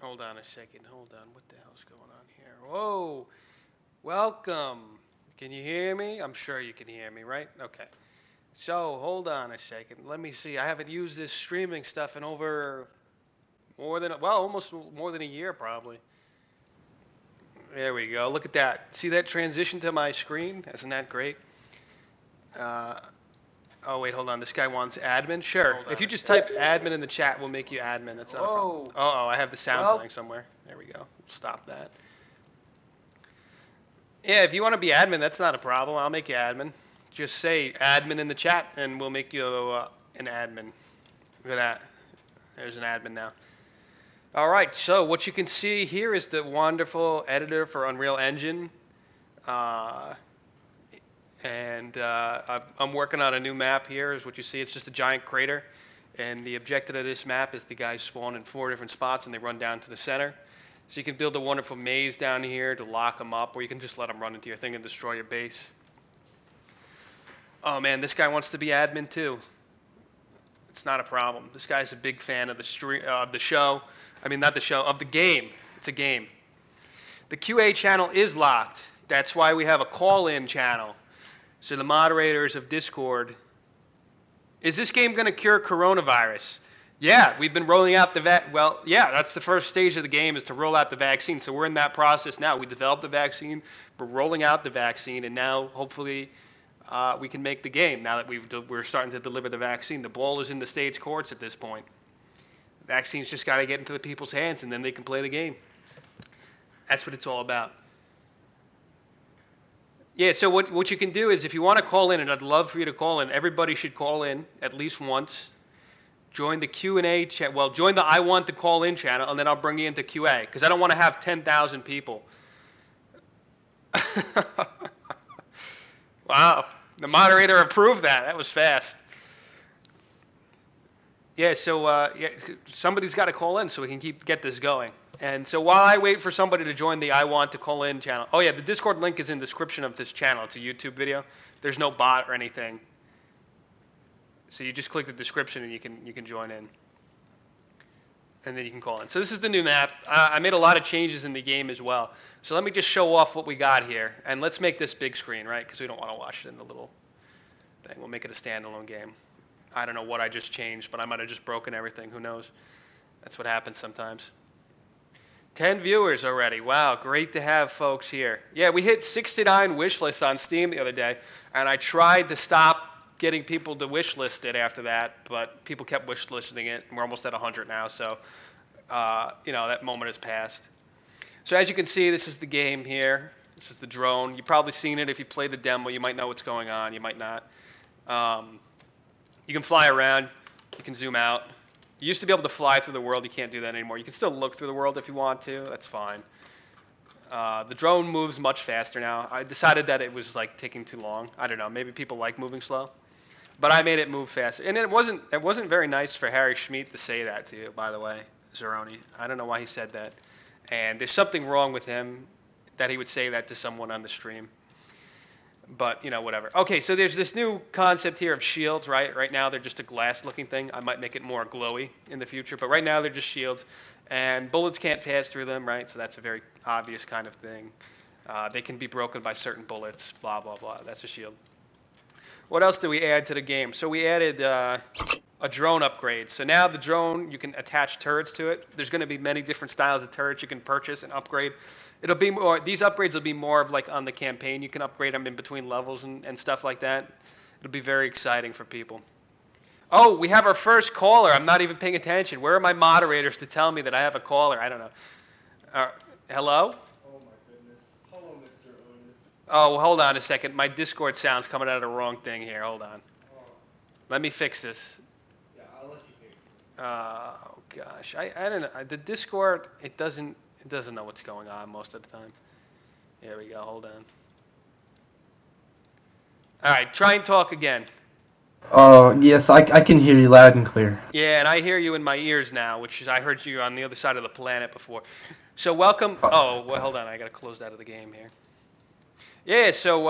Hold on a second. Hold on. What the hell's going on here? Whoa. Welcome. Can you hear me? I'm sure you can hear me, right? Okay. So, hold on a second. Let me see. I haven't used this streaming stuff in over almost more than a year, probably. There we go. Look at that. See that transition to my screen? Isn't that great? Uh, oh, wait, hold on. This guy wants admin? Sure. If you just type admin in the chat, we'll make you admin. That's not a problem. Oh, I have the sound playing somewhere. There we go. Stop that. Yeah, if you want to be admin, that's not a problem. I'll make you admin. Just say admin in the chat, and we'll make you an admin. Look at that. There's an admin now. All right, so what you can see here is the wonderful editor for Unreal Engine. I'm working on a new map here, is what you see. It's just a giant crater. And the objective of this map is the guys spawn in 4 different spots, and they run down to the center. So you can build a wonderful maze down here to lock them up, or you can just let them run into your thing and destroy your base. Oh man, this guy wants to be admin too. It's not a problem. This guy's a big fan of the show. I mean, not the show, of the game. It's a game. The QA channel is locked. That's why we have a call-in channel. So the moderators of Discord. Is this game going to cure coronavirus? Yeah, we've been rolling out that's the first stage of the game, is to roll out the vaccine. So we're in that process now. We developed the vaccine, we're rolling out the vaccine, and now hopefully we can make the game now that we're starting to deliver the vaccine. The ball is in the state's courts at this point. The vaccine's just got to get into the people's hands, and then they can play the game. That's what it's all about. Yeah, so what you can do is, if you want to call in, and I'd love for you to call in, everybody should call in at least once. Join the Q&A chat. Well, join the I want to call in channel, and then I'll bring you into QA, because I don't want to have 10,000 people. Wow, the moderator approved that. That was fast. Yeah, so somebody's got to call in so we can get this going. And so while I wait for somebody to join the I want to call in channel. Oh yeah, the Discord link is in the description of this channel. It's a YouTube video. There's no bot or anything. So you just click the description and you can join in. And then you can call in. So this is the new map. I made a lot of changes in the game as well. So let me just show off what we got here. And let's make this big screen, right? Because we don't want to watch it in the little thing. We'll make it a standalone game. I don't know what I just changed, but I might have just broken everything. Who knows? That's what happens sometimes. 10 viewers already. Wow, great to have folks here. Yeah, we hit 69 wish lists on Steam the other day, and I tried to stop getting people to wish list it after that, but people kept wish listing it, and we're almost at 100 now, so that moment has passed. So as you can see, this is the game here. This is the drone. You've probably seen it if you played the demo. You might know what's going on. You might not. You can fly around. You can zoom out. You used to be able to fly through the world. You can't do that anymore. You can still look through the world if you want to. That's fine. The drone moves much faster now. I decided that it was like taking too long. I don't know. Maybe people like moving slow. But I made it move faster. And it wasn't very nice for Harry Schmidt to say that to you, by the way, Zeroni. I don't know why he said that. And there's something wrong with him that he would say that to someone on the stream. But, whatever. Okay, so there's this new concept here of shields, right? Right now they're just a glass-looking thing. I might make it more glowy in the future. But right now they're just shields. And bullets can't pass through them, right? So that's a very obvious kind of thing. They can be broken by certain bullets, blah, blah, blah. That's a shield. What else did we add to the game? So we added a drone upgrade. So now the drone, you can attach turrets to it. There's going to be many different styles of turrets you can purchase and upgrade. It'll be more. These upgrades will be more of like on the campaign. You can upgrade them in between levels and stuff like that. It'll be very exciting for people. Oh, we have our first caller. I'm not even paying attention. Where are my moderators to tell me that I have a caller? I don't know. Hello? Oh my goodness. Hello, Mr. Otis. Oh, hold on a second. My Discord sound's coming out of the wrong thing here. Hold on. Oh. Let me fix this. Yeah, I'll let you fix it. Oh gosh, I don't know. The Discord, it doesn't know what's going on most of the time. There we go. Hold on. All right, try and talk again. Oh, yes, I can hear you loud and clear. Yeah, and I hear you in my ears now, which is I heard you on the other side of the planet before. So welcome. Oh, well, hold on. I got to close out of the game here. Yeah, so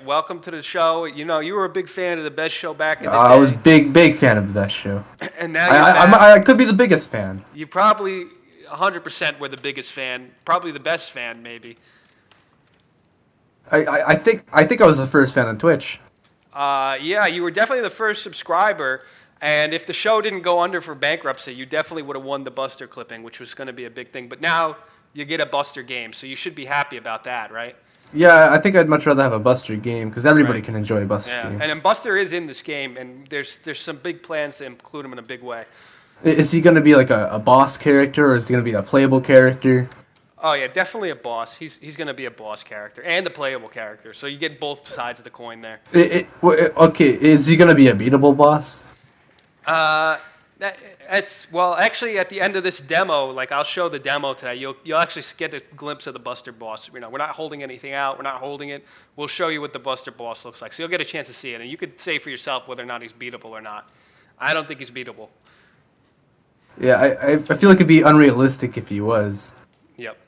welcome to the show. You were a big fan of the best show back in the day. I was big fan of the best show. And now I could be the biggest fan. You probably 100% we're the biggest fan, probably the best fan, maybe. I think I was the first fan on Twitch. Yeah, you were definitely the first subscriber, and if the show didn't go under for bankruptcy, you definitely would have won the Buster clipping, which was going to be a big thing. But now you get a Buster game, so you should be happy about that, right? Yeah, I think I'd much rather have a Buster game because everybody Right. can enjoy a Buster Yeah, game. and then Buster is in this game, and there's some big plans to include him in a big way. Is he going to be like a boss character, or is he going to be a playable character? Oh yeah, definitely a boss. He's going to be a boss character and a playable character, so you get both sides of the coin there. Okay, is he going to be a beatable boss? That's well, actually, at the end of this demo, like I'll show the demo today. You'll actually get a glimpse of the Buster boss. You know, we're not holding anything out. We're not holding it. We'll show you what the Buster boss looks like, so you'll get a chance to see it, and you could say for yourself whether or not he's beatable or not. I don't think he's beatable. Yeah, I feel like it'd be unrealistic if he was. Yep.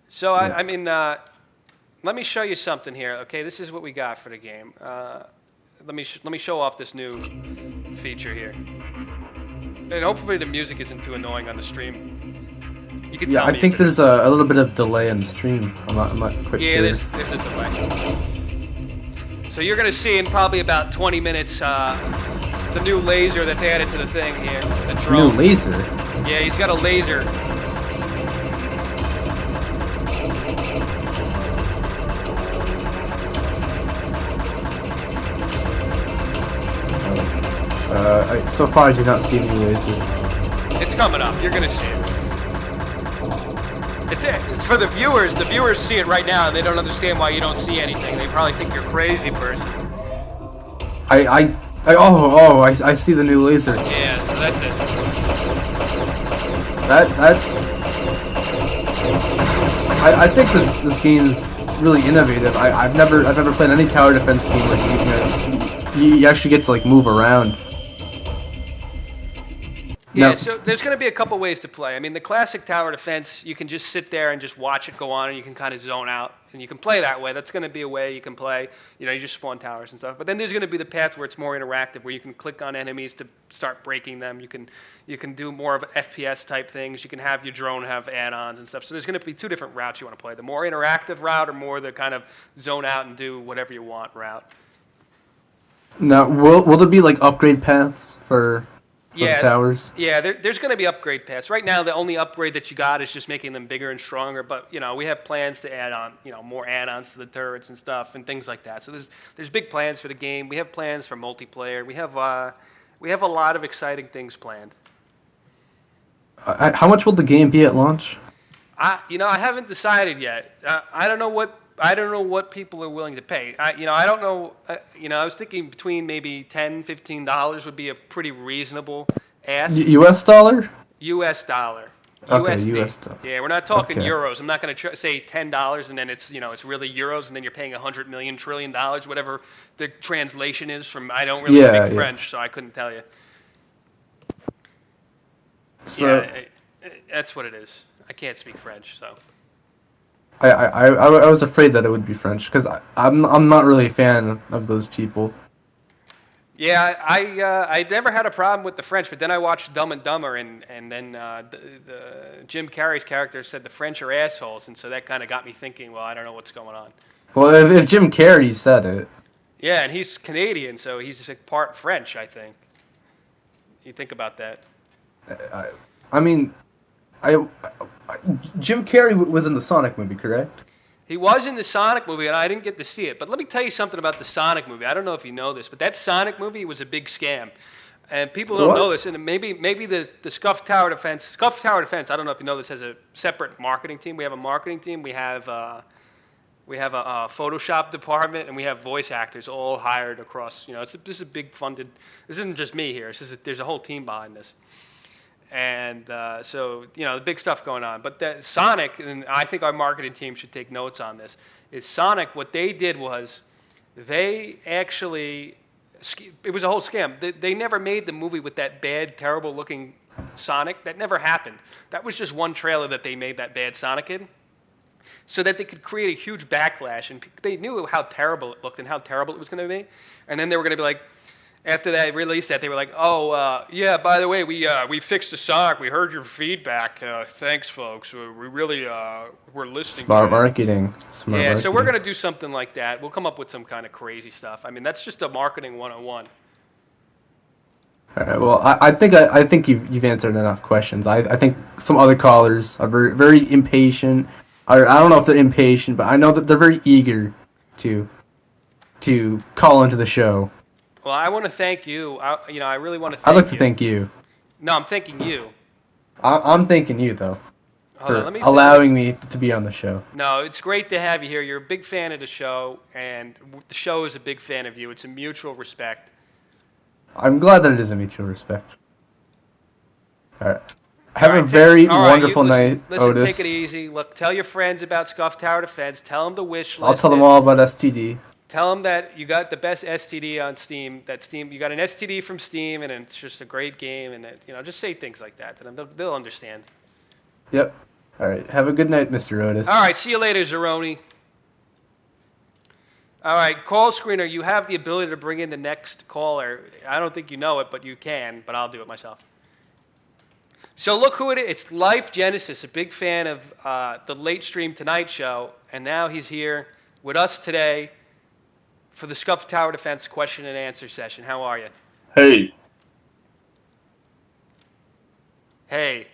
So Yeah. I mean, let me show you something here. Okay, this is what we got for the game. Let me show off this new feature here. And hopefully the music isn't too annoying on the stream. You can Yeah, tell I me think if it's- there's a little bit of delay in the stream. I'm not quite Yeah, sure. there's a delay. So you're gonna see in probably about 20 minutes the new laser that's added to the thing here. The New drone. laser. Yeah, he's got a laser. So far I do not see any laser. It's coming up. You're gonna see it. It's for the viewers. The viewers see it right now, and they don't understand why you don't see anything. They probably think you're a crazy person. I see the new laser. Yeah, so that's it. That's. I think this game is really innovative. I've never played any tower defense game where you actually get to like move around. Yeah, No. so there's going to be a couple ways to play. I mean, the classic tower defense, you can just sit there and just watch it go on, and you can kind of zone out, and you can play that way. That's going to be a way you can play. You know, you just spawn towers and stuff. But then there's going to be the path where it's more interactive, where you can click on enemies to start breaking them. You can do more of FPS type things. You can have your drone have add-ons and stuff. So there's going to be two different routes you want to play: the more interactive route, or more the kind of zone out and do whatever you want route. Now, will there be like upgrade paths for the towers? Yeah, there's going to be upgrade paths. Right now, the only upgrade that you got is just making them bigger and stronger. But you know, we have plans to add on, you know, more add-ons to the turrets and stuff and things like that. So there's big plans for the game. We have plans for multiplayer. We have a lot of exciting things planned. How much will the game be at launch? I haven't decided yet. I don't know what people are willing to pay. I don't know. I was thinking between maybe $10-15 would be a pretty reasonable ask. U.S. dollar? U.S. dollar. Okay, USD. U.S. dollar. Yeah, we're not talking Okay. euros. I'm not going to say $10 and then it's really euros and then you're paying $100 million trillion, whatever the translation is from. I don't really Yeah, speak yeah. French, so I couldn't tell you. So Yeah, that's what it is. I can't speak French, so. I was afraid that it would be French because I'm not really a fan of those people. Yeah, I never had a problem with the French, but then I watched Dumb and Dumber, and then the Jim Carrey's character said the French are assholes, and so that kind of got me thinking. Well, I don't know what's going on. Well, if Jim Carrey said it, Yeah, and he's Canadian, so he's like part French, I think. You think about that. I mean, Jim Carrey was in the Sonic movie, correct? He was in the Sonic movie, and I didn't get to see it. But let me tell you something about the Sonic movie. I don't know if you know this, but that Sonic movie was a big scam. And people don't know this. And maybe the Scuffed Tower Defense, I don't know if you know this, has a separate marketing team. We have a marketing team. We have a Photoshop department, and we have voice actors all hired across. This is a big funded. This isn't just me here. There's a whole team behind this. And so, the big stuff going on. But Sonic, and I think our marketing team should take notes on this, is Sonic, what they did was they actually, it was a whole scam. They never made the movie with that bad, terrible-looking Sonic. That never happened. That was just one trailer that they made that bad Sonic in so that they could create a huge backlash. And they knew how terrible it looked and how terrible it was going to be. And then they were going to be like, After they released that, they were like, "Oh, yeah. By the way, we fixed the song. We heard your feedback. Thanks, folks. We really we're listening Smart to it." marketing. Smart Yeah, so we're marketing. gonna do something like that. We'll come up with some kind of crazy stuff. I mean, that's just a marketing 101. All right. Well, I think you've answered enough questions. I think some other callers are very impatient. Or I don't know if they're impatient, but I know that they're very eager to call into the show. Well, I want to thank you. I really want to I'd like thank to you. thank you. No, I'm thanking you. I'm thanking you though Hold on, for let me say. allowing me to be on the show. No, it's great to have you here. You're a big fan of the show, and the show is a big fan of you. It's a mutual respect. I'm glad that it is a mutual respect. All right. All Have a right, very all right. You wonderful night, listen. Take it Otis. easy. Look, tell your friends about Scuffed Tower Defense. Tell them the wish I'll list. tell them all about STD. Tell them that you got the best STD on Steam. That Steam, you got an STD from Steam, and it's just a great game. And just say things like that to them. They'll understand. Yep. All right. Have a good night, Mr. Otis. All right. See you later, Zeroni. All right, call screener. You have the ability to bring in the next caller. I don't think you know it, but you can. But I'll do it myself. So look who it is. It's Life Genesis, a big fan of the Late Stream Tonight show, and now he's here with us today for the Scuffed Tower Defense question and answer session. How are you? Hey, Hey.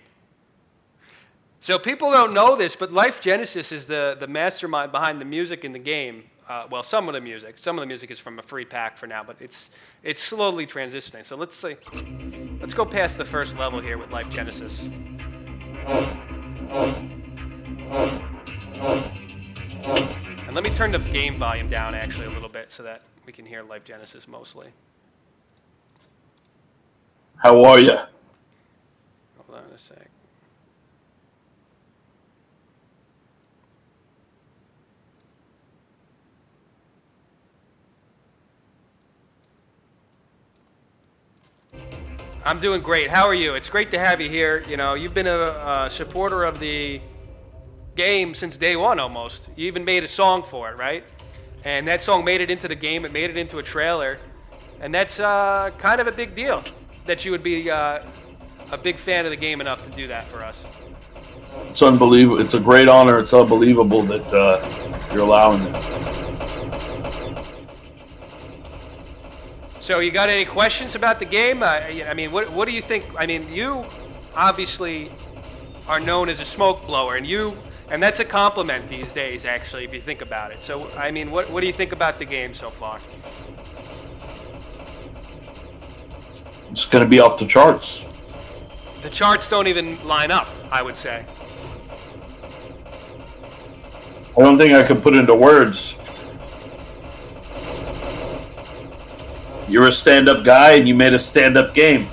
So people don't know this, but Life Genesis is the mastermind behind the music in the game. Well, some of the music. Some of the music is from a free pack for now, but it's slowly transitioning. So let's go past the first level here with Life Genesis. And let me turn the game volume down actually a little bit so that we can hear Life Genesis mostly. how are you? Hold on a sec. I'm doing great. How are you? It's great to have you here. You've been a supporter of the game since day one almost. You even made a song for it, right? And that song made it into the game. It made it into a trailer. And that's kind of a big deal that you would be a big fan of the game enough to do that for us. It's unbelievable. It's a great honor. It's unbelievable that you're allowing it. So you got any questions about the game? I mean, what do you think? I mean, you obviously are known as a smoke blower, and that's a compliment these days, actually, if you think about it. So, I mean, what do you think about the game so far? It's going to be off the charts. The charts don't even line up, I would say. I don't think I can put into words. You're a stand-up guy, and you made a stand-up game.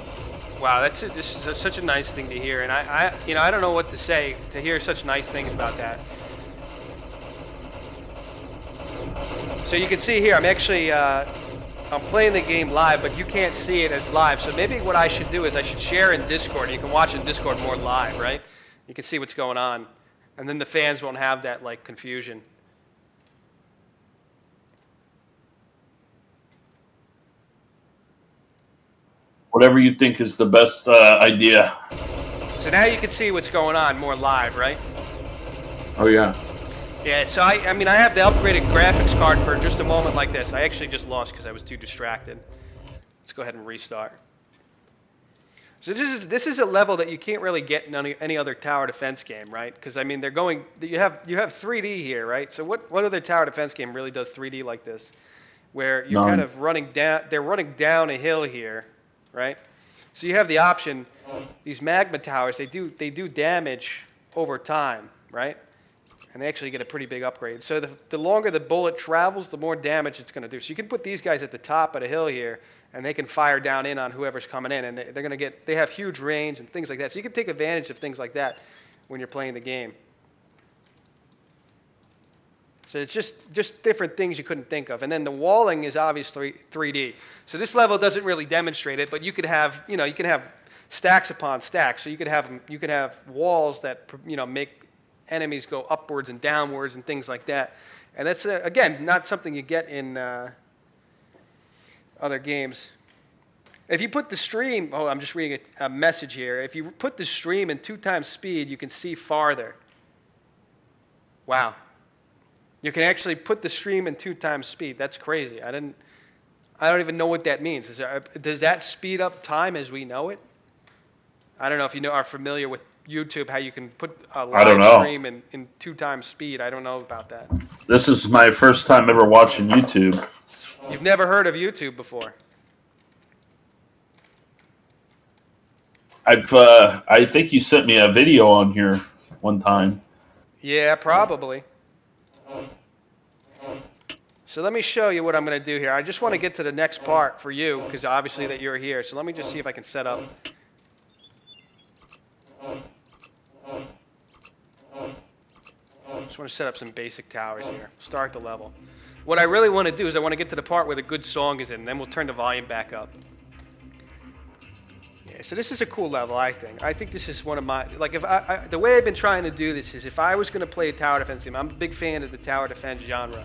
Wow, this is such a nice thing to hear, and I don't know what to say to hear such nice things about that. So you can see here, I'm actually I'm playing the game live, but you can't see it as live. So maybe what I should do is I should share in Discord. You can watch in Discord more live, right? You can see what's going on, and then the fans won't have that like confusion. Whatever you think is the best idea. So now you can see what's going on more live, right? Oh, yeah. Yeah, so I mean, I have the upgraded graphics card for just a moment like this. I actually just lost because I was too distracted. Let's go ahead and restart. So this is a level that you can't really get in any other tower defense game, right? Because I mean, you have 3D here, right? So what other tower defense game really does 3D like this, where you're None. kind of running down? They're running down a hill here, right? So you have the option. These magma towers, they do damage over time, right? And they actually get a pretty big upgrade. So the longer the bullet travels, the more damage it's going to do. So you can put these guys at the top of the hill here, and they can fire down in on whoever's coming in, and they're going to they have huge range and things like that. So you can take advantage of things like that when you're playing the game. So it's just different things you couldn't think of. And then the walling is obviously 3D. So this level doesn't really demonstrate it, but you could have stacks upon stacks. So you could have walls that make enemies go upwards and downwards and things like that. And that's again not something you get in other games. If you put the stream, oh, I'm just reading a message here. If you put the stream in 2 times speed, you can see farther. Wow. You can actually put the stream in 2 times speed. That's crazy. I don't even know what that means. Does that speed up time as we know it? I don't know if you are familiar with YouTube, how you can put a live stream in 2 times speed. I don't know about that. This is my first time ever watching YouTube. You've never heard of YouTube before? I think you sent me a video on here one time. Yeah, probably. So let me show you what I'm going to do here. I just want to get to the next part for you, because obviously that you're here. So let me just see if I can set up. Just want to set up some basic towers here. Start the level. What I really want to do is I want to get to the part where the good song is in, then we'll turn the volume back up. Yeah, so this is a cool level, I think. I think this is one of my, like, if the way I've been trying to do this is if I was going to play a tower defense game, I'm a big fan of the tower defense genre.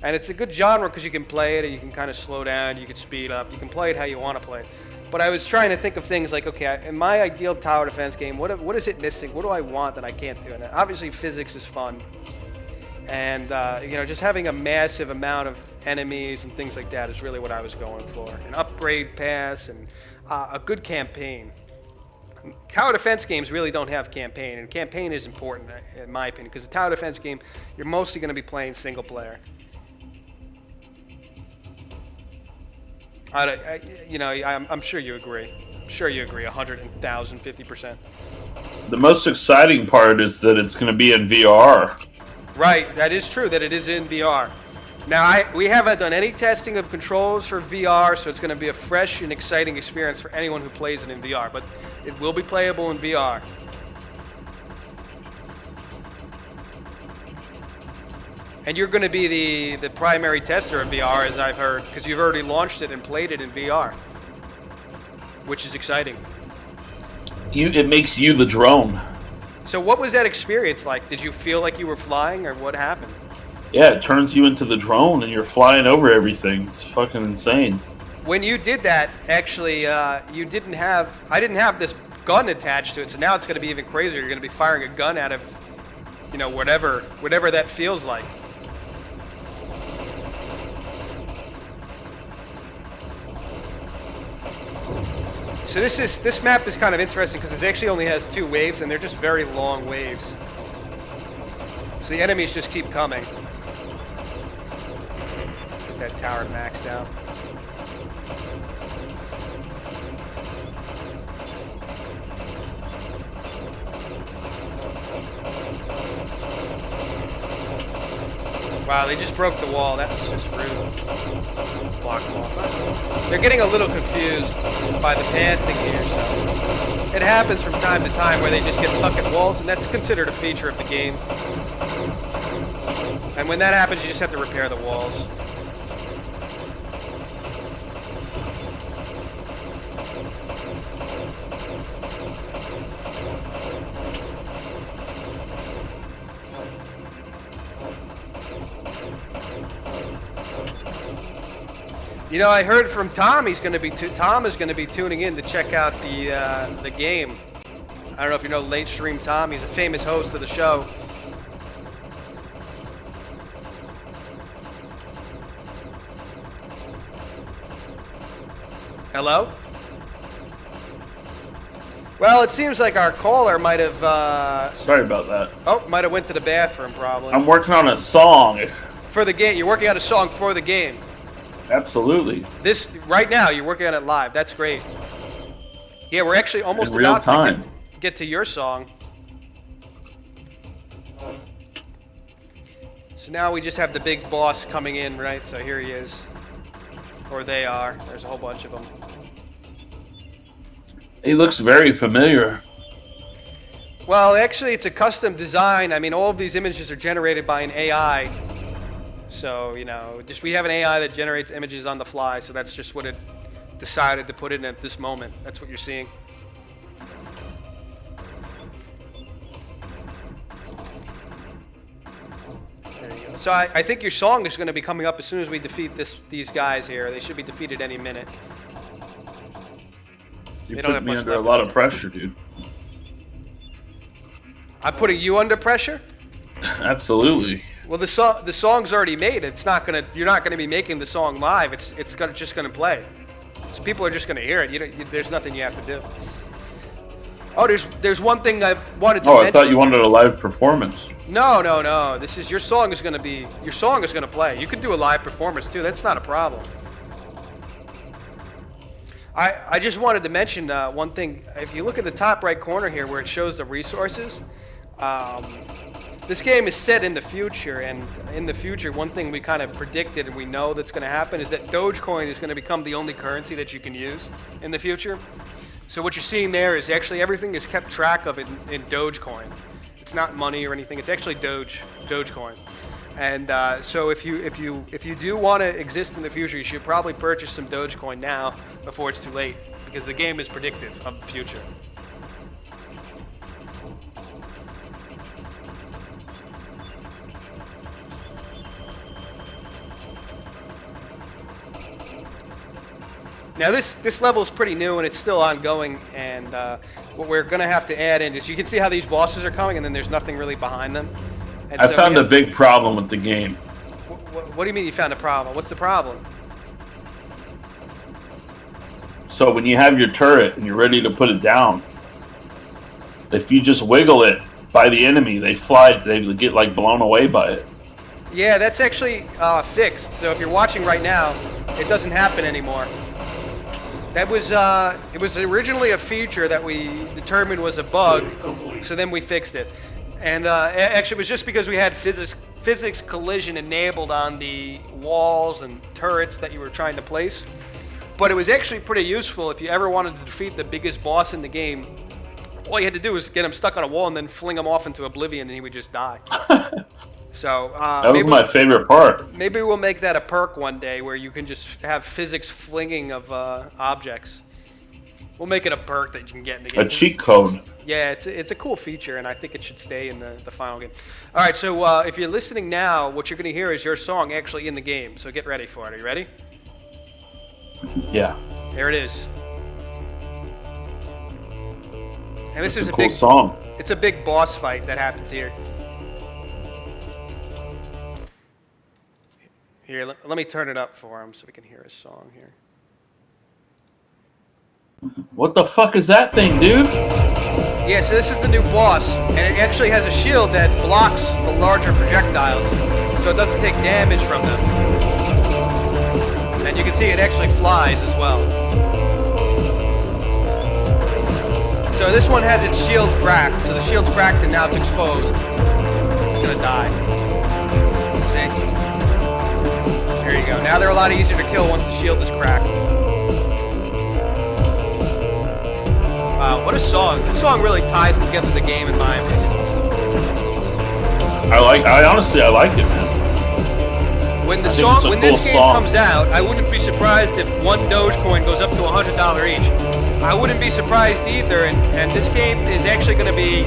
And it's a good genre because you can play it and you can kind of slow down, you can speed up, you can play it how you want to play it. But I was trying to think of things like, okay, in my ideal tower defense game, what is it missing? What do I want that I can't do? And obviously physics is fun. And, you know, just having a massive amount of enemies and things like that is really what I was going for. An upgrade pass and a good campaign. Tower defense games really don't have campaign, and campaign is important, in my opinion, because the tower defense game, you're mostly going to be playing single player. You know, I'm sure you agree. I'm sure you agree, 100,000, 50%. The most exciting part is that it's going to be in VR. Right, that is true, that it is in VR. Now, we haven't done any testing of controls for VR, so it's going to be a fresh and exciting experience for anyone who plays it in VR, but it will be playable in VR. And you're going to be the primary tester of VR, as I've heard, because you've already launched it and played it in VR, which is exciting. It makes you the drone. So what was that experience like? Did you feel like you were flying, or what happened? Yeah, it turns you into the drone, and you're flying over everything. It's fucking insane. When you did that, actually, I didn't have this gun attached to it, so now it's going to be even crazier. You're going to be firing a gun out of, you know, whatever that feels like. So this map is kind of interesting because it actually only has 2 waves, and they're just very long waves. So the enemies just keep coming. Get that tower maxed out. Wow, they just broke the wall. That's just rude. Block them off. They're getting a little confused by the panting here, so it happens from time to time where they just get stuck at walls, and that's considered a feature of the game. And when that happens, you just have to repair the walls. You know, I heard from Tom. Tom is going to be tuning in to check out the game. I don't know if you know Late Stream Tom. He's a famous host of the show. Hello? Well, it seems like our caller might have. Sorry about that. Oh, might have went to the bathroom probably. I'm working on a song. For the game, you're working on a song for the game. Absolutely. This right now, you're working on it live. That's great. Yeah, we're actually almost In real about time. to get to your song. So now we just have the big boss coming in, right? So here he is. Or they are. There's a whole bunch of them. He looks very familiar. Well, actually, it's a custom design. I mean, all of these images are generated by an AI. So, you know, we have an AI that generates images on the fly, so that's just what it decided to put in at this moment. That's what you're seeing. There you go. So I think your song is going to be coming up as soon as we defeat these guys here. They should be defeated any minute. You They don't put have me much under a left lot in of pressure, dude. I'm putting you under pressure. Absolutely. Well, the song's already made. It's not gonna. You're not gonna be making the song live. It's just gonna play. So people are just gonna hear it. There's nothing you have to do. Oh, there's one thing I wanted to Oh, mention. I thought you wanted a live performance. No. This is your song is gonna play. You can do a live performance too. That's not a problem. I just wanted to mention one thing. If you look at the top right corner here where it shows the resources, this game is set in the future, and in the future, one thing we kind of predicted and we know that's going to happen is that Dogecoin is going to become the only currency that you can use in the future. So what you're seeing there is actually everything is kept track of in Dogecoin. It's not money or anything. It's actually Dogecoin. And so if you do want to exist in the future, you should probably purchase some Dogecoin now before it's too late, because the game is predictive of the future. Now this level is pretty new and it's still ongoing, and what we're going to have to add in is you can see how these bosses are coming and then there's nothing really behind them. And I so found a big problem with the game. What do you mean you found a problem? What's the problem? So when you have your turret and you're ready to put it down, if you just wiggle it by the enemy, they get like blown away by it. Yeah, that's actually fixed. So if you're watching right now, it doesn't happen anymore. That was it was originally a feature that we determined was a bug, so then we fixed it. And actually, it was just because we had physics collision enabled on the walls and turrets that you were trying to place. But it was actually pretty useful if you ever wanted to defeat the biggest boss in the game. All you had to do was get him stuck on a wall and then fling him off into oblivion, and he would just die. So that was my favorite part. Maybe we'll make that a perk one day where you can just have physics flinging of objects. We'll make it a perk that you can get in the game. A cheat code. Yeah, it's a cool feature, and I think it should stay in the final game. All right, so if you're listening now, what you're going to hear is your song actually in the game. So get ready for it. Are you ready? Yeah. There it is. And this is a cool song. It's a big boss fight that happens here. Here, let me turn it up for him so we can hear his song here. What the fuck is that thing, dude? Yeah, so this is the new boss, and it actually has a shield that blocks the larger projectiles, so it doesn't take damage from them. And you can see it actually flies as well. So this one has its shield cracked, so the shield's cracked and now it's exposed. It's gonna die. See? There you go. Now they're a lot easier to kill once the shield is cracked. Wow, what a song. This song really ties together the game in my opinion. I honestly like it, man. When this game comes out, I wouldn't be surprised if one Dogecoin goes up to $100 each. I wouldn't be surprised either, and this game is actually going to be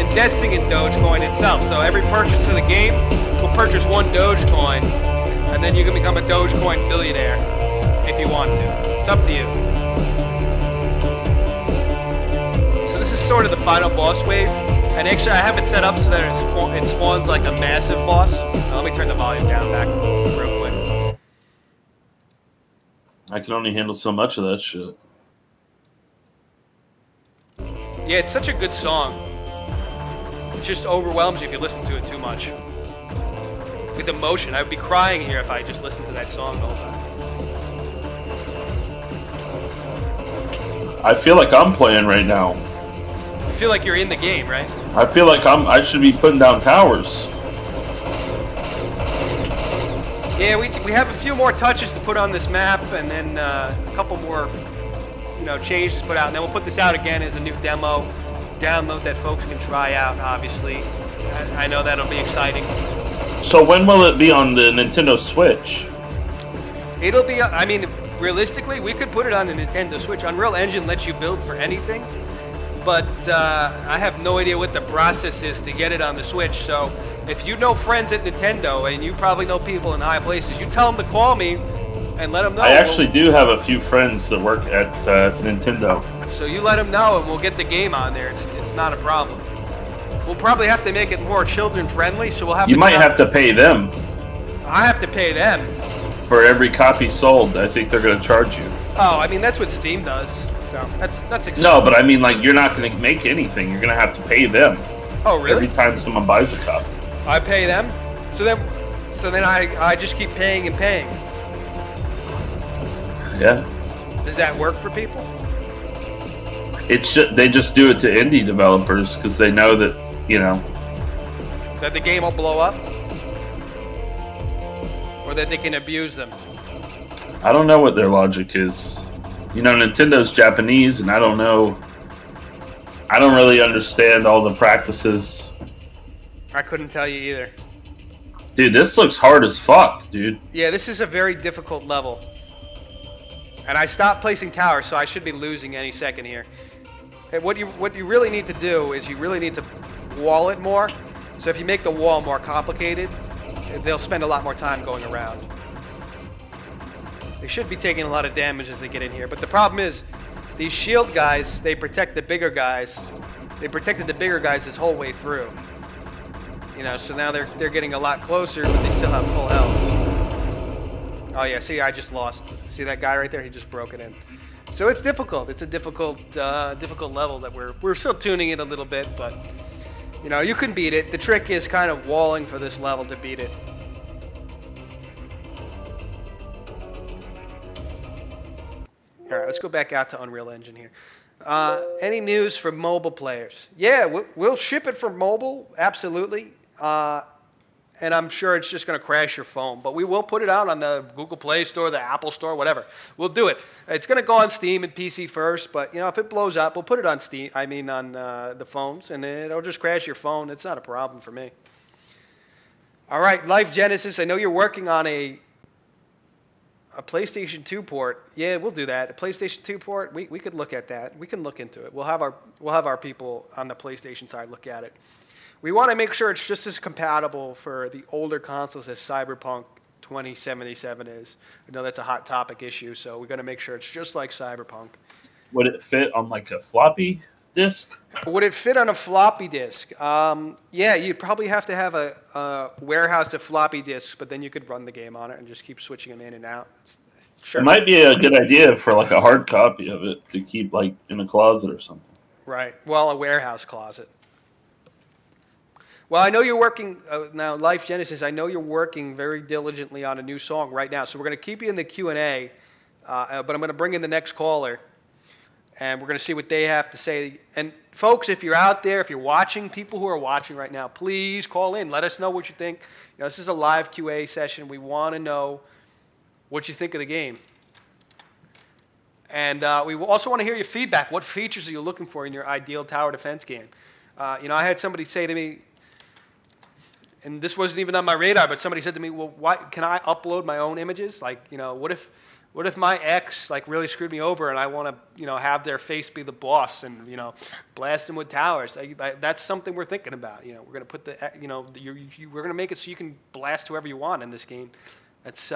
investing in Dogecoin itself. So every purchase of the game will purchase one Dogecoin, and then you can become a Dogecoin billionaire if you want to. It's up to you. So this is sort of the final boss wave, and actually I have it set up so that it spawns like a massive boss. Let me turn the volume down back real quick. I can only handle so much of that shit. Yeah, it's such a good song. It just overwhelms you if you listen to it too much. With emotion. I would be crying here if I just listened to that song the whole time. I feel like I'm playing right now. You feel like you're in the game, right? I feel like I should be putting down towers. Yeah, we have a few more touches to put on this map, and then a couple more changes to put out, and then we'll put this out again as a new demo download that folks can try out. Obviously, I know that'll be exciting. So when will it be on the Nintendo Switch? It'll be, I mean, realistically, we could put it on the Nintendo Switch. Unreal Engine lets you build for anything, but I have no idea what the process is to get it on the Switch. So if you know friends at Nintendo, and you probably know people in high places, you tell them to call me and let them know. I actually do have a few friends that work at Nintendo. So you let them know, and we'll get the game on there. It's not a problem. We'll probably have to make it more children friendly, so we'll have. You might have to pay them I have to pay them. for every copy sold. I think they're going to charge you. Oh, I mean that's what Steam does. So that's exciting. No, but I mean, like, you're not going to make anything. You're going to have to pay them Oh, really? every time someone buys a copy. I pay them. So then I just keep paying and paying. Yeah. Does that work for people? They just do it to indie developers because they know that, you know. That the game will blow up? Or that they can abuse them? I don't know what their logic is. You know, Nintendo's Japanese, and I don't really understand all the practices. I couldn't tell you either. Dude, this looks hard as fuck, dude. Yeah, this is a very difficult level. And I stopped placing towers, so I should be losing any second here. And what you really need to do is you really need to wall it more. So if you make the wall more complicated, they'll spend a lot more time going around. They should be taking a lot of damage as they get in here. But the problem is, these shield guys, they protect the bigger guys. They protected the bigger guys this whole way through. You know, so now they're getting a lot closer, but they still have full health. Oh yeah, see, I just lost. See that guy right there? He just broke it in. So it's difficult. It's a difficult level that we're still tuning it a little bit, but you know, you can beat it. The trick is kind of walling for this level to beat it. All right, let's go back out to Unreal Engine here. Any news from mobile players? Yeah, we'll ship it for mobile, absolutely. And I'm sure it's just going to crash your phone. But we will put it out on the Google Play Store, the Apple Store, whatever. We'll do it. It's going to go on Steam and PC first. But, you know, if it blows up, we'll put it on Steam. I mean, on the phones. And it'll just crash your phone. It's not a problem for me. All right, Life Genesis. I know you're working on a PlayStation 2 port. Yeah, we'll do that. A PlayStation 2 port. We could look at that. We can look into it. We'll have our people on the PlayStation side look at it. We want to make sure it's just as compatible for the older consoles as Cyberpunk 2077 is. I know that's a hot topic issue, so we're going to make sure it's just like Cyberpunk. Would it fit on like a floppy disk? Would it fit on a floppy disk? Yeah, you'd probably have to have a warehouse of floppy disks, but then you could run the game on it and just keep switching them in and out. Sure. It might be a good idea for like a hard copy of it to keep like in a closet or something. Right. Well, a warehouse closet. Well, I know you're working now, Life Genesis. I know you're working very diligently on a new song right now. So we're going to keep you in the Q&A, but I'm going to bring in the next caller, and we're going to see what they have to say. And folks, if you're out there, if you're watching, people who are watching right now, please call in. Let us know what you think. You know, this is a live QA session. We want to know what you think of the game. And we also want to hear your feedback. What features are you looking for in your ideal tower defense game? You know, I had somebody say to me, and this wasn't even on my radar, but somebody said to me, well, why can I upload my own images? Like, you know, what if my ex like really screwed me over and I want to, you know, have their face be the boss and, you know, blast them with towers? That's something we're thinking about. You know, we're going to put the, you know, we're going to make it so you can blast whoever you want in this game. That's,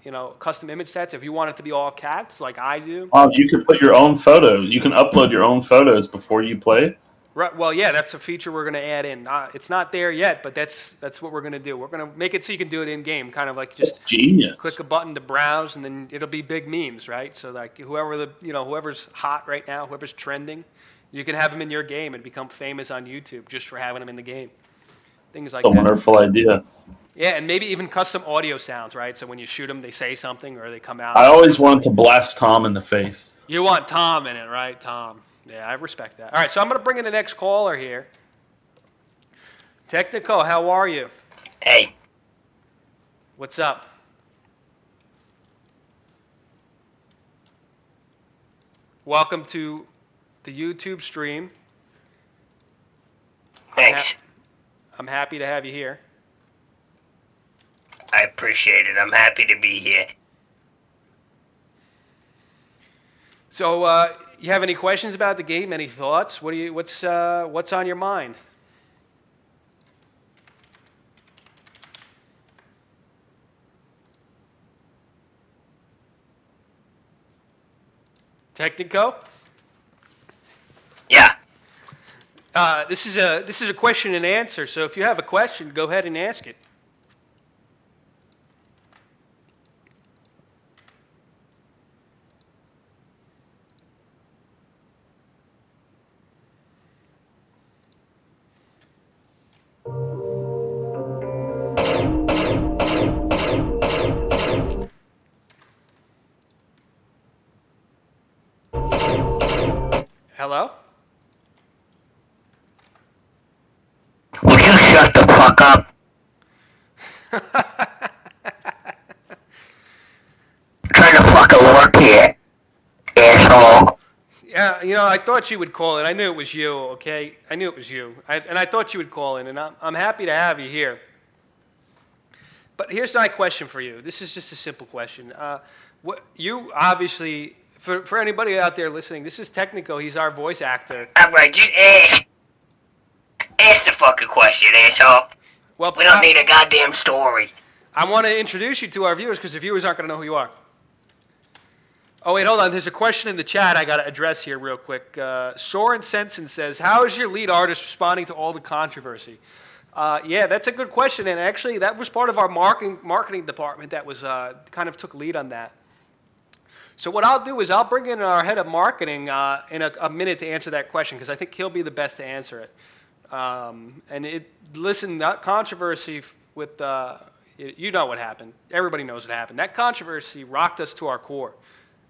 you know, custom image sets. If you want it to be all cats like I do. You can put your own photos. You can upload your own photos before you play. Right. Well, yeah, that's a feature we're going to add in. It's not there yet, but that's what we're going to do. We're going to make it so you can do it in game, kind of like just that's genius. Click a button to browse, and then it'll be big memes, right? So like whoever's hot right now, whoever's trending, you can have them in your game and become famous on YouTube just for having them in the game. Things like that. A wonderful idea. Yeah, and maybe even custom audio sounds, right? So when you shoot them, they say something or they come out. I always wanted to blast Tom in the face. You want Tom in it, right? Tom. Yeah, I respect that. All right, so I'm going to bring in the next caller here. Technico, how are you? Hey. What's up? Welcome to the YouTube stream. Thanks. I'm happy to have you here. I appreciate it. I'm happy to be here. So, you have any questions about the game? Any thoughts? What's on your mind? Technico? This is a question and answer. So if you have a question, go ahead and ask it. Hello? Will you shut the fuck up? Trying to fucking work here, asshole. Yeah, I thought you would call in. I knew it was you, okay? I knew it was you. And I thought you would call in, and I'm happy to have you here. But here's my question for you. This is just a simple question. You obviously, for anybody out there listening, this is Technico. He's our voice actor. I'm right, just ask the fucking question, asshole. Well, We don't need a goddamn story. I want to introduce you to our viewers because the viewers aren't going to know who you are. Oh, wait, hold on. There's a question in the chat I got to address here real quick. Soren Sensen says, how is your lead artist responding to all the controversy? Yeah, that's a good question. And actually, that was part of our marketing department that was kind of took lead on that. So what I'll do is I'll bring in our head of marketing in a minute to answer that question because I think he'll be the best to answer it. Listen, that controversy with, you know what happened. Everybody knows what happened. That controversy rocked us to our core.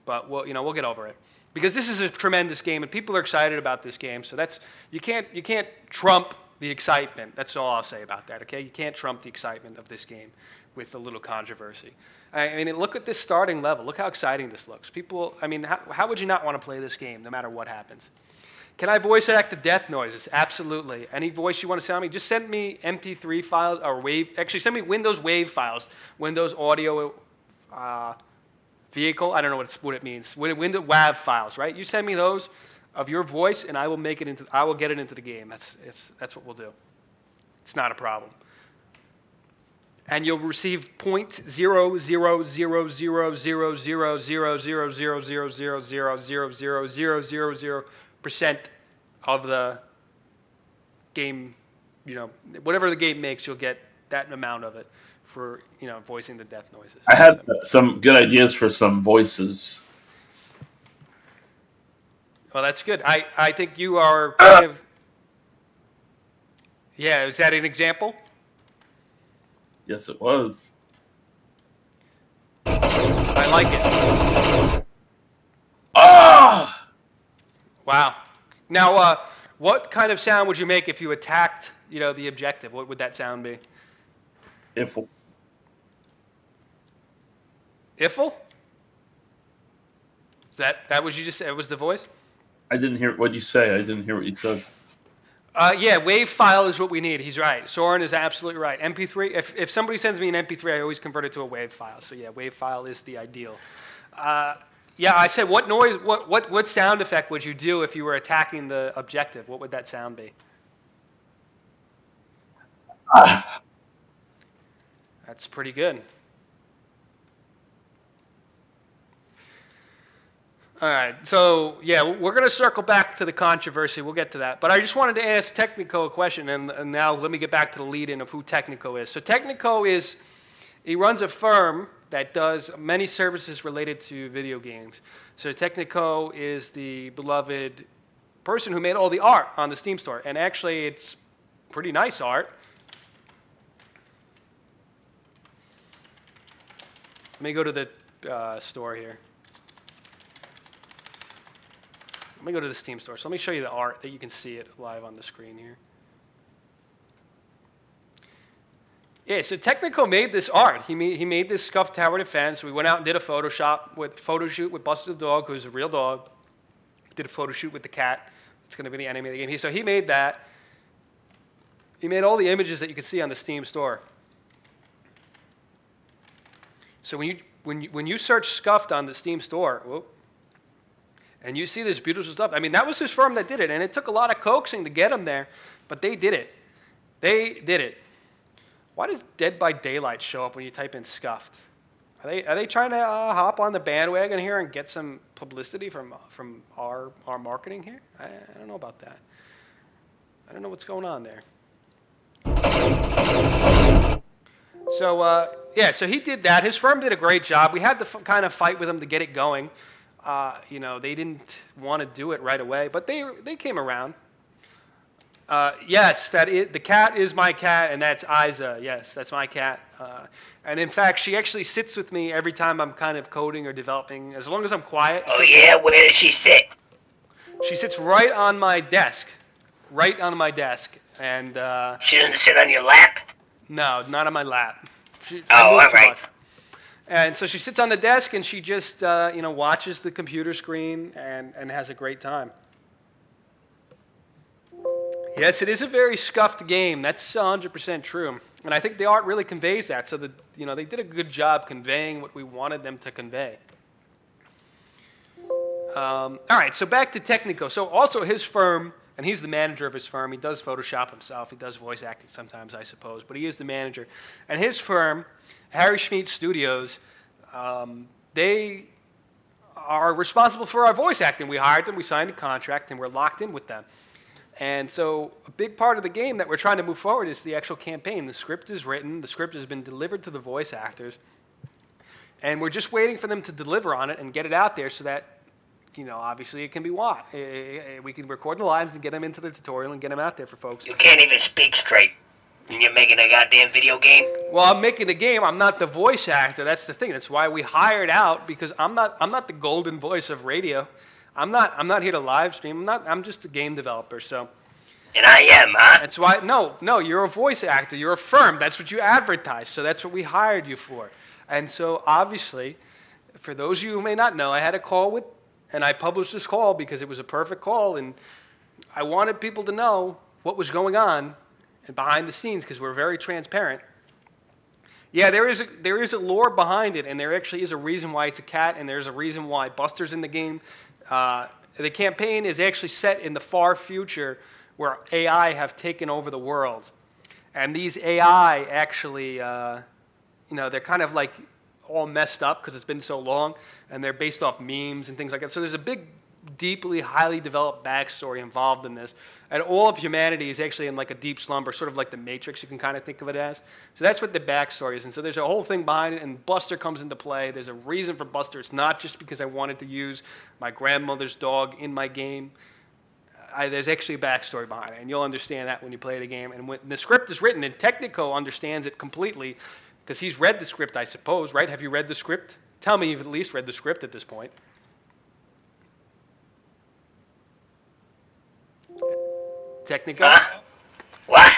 But we'll get over it because this is a tremendous game and people are excited about this game. So you can't trump the excitement. That's all I'll say about that. Okay, you can't trump the excitement of this game with a little controversy. I mean, look at this starting level. Look how exciting this looks. People, I mean, how would you not want to play this game no matter what happens? Can I voice act the death noises? Absolutely. Any voice you want to sound me, just send me MP3 files or wave. Actually, send me Windows wave files, Windows audio. Vehicle, I don't know what it means. Windows WAV files, right? You send me those of your voice, and I will get it into the game. That's what we'll do. It's not a problem. And you'll receive 0.00000000000000000000% of the game. Whatever the game makes, you'll get that amount of it for voicing the death noises. I had some good ideas for some voices. Well, that's good. I think you are kind of. Yeah, is that an example? Yes, it was. I like it. Ah! Wow. Now, what kind of sound would you make if you attacked, the objective? What would that sound be? If Iffle? Is that what you just said? Was the voice? I didn't hear what you say. I didn't hear what you said. Yeah, wave file is what we need. He's right. Soren is absolutely right. MP3. If somebody sends me an MP3, I always convert it to a wave file. So yeah, wave file is the ideal. Yeah, I said, what noise? What sound effect would you do if you were attacking the objective? What would that sound be? That's pretty good. All right, so yeah, we're going to circle back to the controversy. We'll get to that. But I just wanted to ask Technico a question, and now let me get back to the lead-in of who Technico is. So Technico he runs a firm that does many services related to video games. So Technico is the beloved person who made all the art on the Steam store. And actually, it's pretty nice art. Let me go to the store here. Let me go to the Steam store. So let me show you the art that you can see it live on the screen here. Yeah, so Technico made this art. He made this Scuffed Tower Defense. We went out and did a photo shoot with Buster the dog, who's a real dog. Did a photo shoot with the cat. It's going to be the enemy of the game. So he made that. He made all the images that you can see on the Steam store. So when you search Scuffed on the Steam store, and you see this beautiful stuff. I mean, that was his firm that did it, and it took a lot of coaxing to get him there, but they did it. They did it. Why does Dead by Daylight show up when you type in Scuffed? Are they trying to hop on the bandwagon here and get some publicity from our marketing here? I don't know about that. I don't know what's going on there. So, yeah, so he did that. His firm did a great job. We had to kind of fight with him to get it going. They didn't want to do it right away, but they came around. Yes, the cat is my cat, and that's Isa. Yes, that's my cat. And in fact, she actually sits with me every time I'm kind of coding or developing, as long as I'm quiet. Oh yeah, where does she sit? She sits right on my desk. Right on my desk. And, She doesn't sit on your lap? no, not on my lap. Oh, all right. And so she sits on the desk and she just, watches the computer screen and has a great time. Yes, it is a very scuffed game. That's 100% true. And I think the art really conveys that. So they did a good job conveying what we wanted them to convey. All right, so back to Technico. So also his firm, and he's the manager of his firm. He does Photoshop himself. He does voice acting sometimes, I suppose, but he is the manager. And his firm, Harry Schmidt Studios, they are responsible for our voice acting. We hired them, we signed a contract, and we're locked in with them. And so a big part of the game that we're trying to move forward is the actual campaign. The script is written. The script has been delivered to the voice actors. And we're just waiting for them to deliver on it and get it out there so that, obviously it can be watched. We can record the lines and get them into the tutorial and get them out there for folks. You can't even speak straight. And you're making a goddamn video game? Well, I'm making the game. I'm not the voice actor. That's the thing. That's why we hired out, because I'm not the golden voice of radio. I'm not here to live stream. I'm just a game developer. So. And I am, huh? That's why. No, you're a voice actor. You're a firm. That's what you advertise. So that's what we hired you for. And so obviously, for those of you who may not know, I had a call and I published this call because it was a perfect call, and I wanted people to know what was going on and behind the scenes because we're very transparent. Yeah, there is a lore behind it, and there actually is a reason why it's a cat, and there's a reason why Buster's in the game. The campaign is actually set in the far future where AI have taken over the world. And these AI actually, they're kind of like all messed up because it's been so long, and they're based off memes and things like that. So there's a big, deeply, highly developed backstory involved in this. And all of humanity is actually in like a deep slumber, sort of like the Matrix, you can kind of think of it as. So that's what the backstory is. And so there's a whole thing behind it, and Buster comes into play. There's a reason for Buster. It's not just because I wanted to use my grandmother's dog in my game. There's actually a backstory behind it, and you'll understand that when you play the game. And when the script is written, and Technico understands it completely, because he's read the script, I suppose, right? Have you read the script? Tell me you've at least read the script at this point. Technico? What?